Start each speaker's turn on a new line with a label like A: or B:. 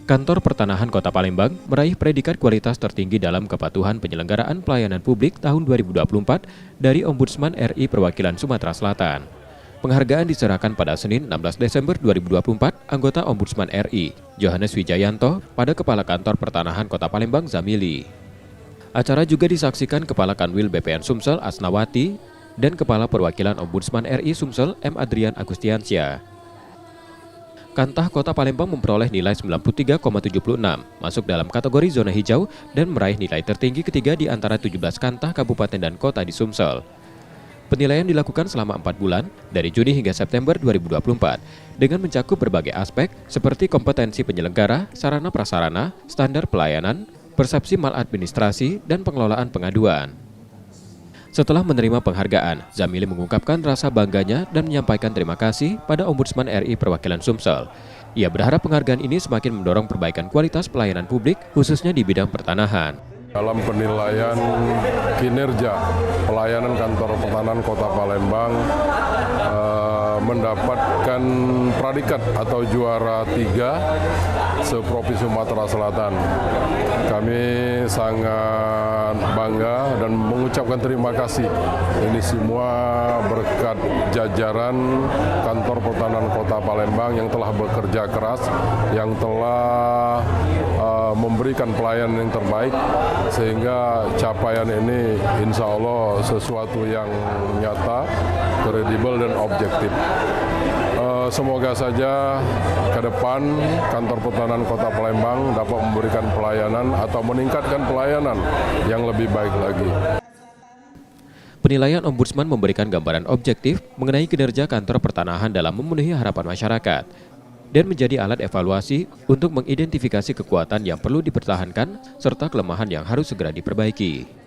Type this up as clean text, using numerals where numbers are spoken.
A: Kantor Pertanahan Kota Palembang meraih predikat kualitas tertinggi dalam kepatuhan penyelenggaraan pelayanan publik tahun 2024 dari Ombudsman RI Perwakilan Sumatera Selatan. Penghargaan diserahkan pada Senin 16 Desember 2024 anggota Ombudsman RI, Johannes Wijayanto, pada Kepala Kantor Pertanahan Kota Palembang Zamili. Acara juga disaksikan Kepala Kanwil BPN Sumsel Asnawati dan Kepala Perwakilan Ombudsman RI Sumsel M. Adrian Agustiansyah. Kantah Kota Palembang memperoleh nilai 93,76, masuk dalam kategori zona hijau dan meraih nilai tertinggi ketiga di antara 17 kantah kabupaten dan kota di Sumsel. Penilaian dilakukan selama 4 bulan, dari Juni hingga September 2024, dengan mencakup berbagai aspek seperti kompetensi penyelenggara, sarana prasarana, standar pelayanan, persepsi maladministrasi, dan pengelolaan pengaduan. Setelah menerima penghargaan, Zamili mengungkapkan rasa bangganya dan menyampaikan terima kasih pada Ombudsman RI Perwakilan Sumsel. Ia berharap penghargaan ini semakin mendorong perbaikan kualitas pelayanan publik, khususnya di bidang pertanahan.
B: Dalam penilaian kinerja pelayanan Kantor Pertanahan Kota Palembang mendapatkan predikat atau juara 3 seprovinsi Sumatera Selatan. Kami sangat bangga dan mengucapkan terima kasih. Ini semua berkat jajaran Kantor Pertanahan Kota Palembang yang telah bekerja keras, yang telah memberikan pelayanan yang terbaik, sehingga capaian ini insya Allah sesuatu yang nyata, kredibel dan objektif. Semoga saja ke depan Kantor Pertanahan Kota Palembang dapat memberikan pelayanan atau meningkatkan pelayanan yang lebih baik lagi.
A: Penilaian Ombudsman memberikan gambaran objektif mengenai kinerja Kantor Pertanahan dalam memenuhi harapan masyarakat dan menjadi alat evaluasi untuk mengidentifikasi kekuatan yang perlu dipertahankan serta kelemahan yang harus segera diperbaiki.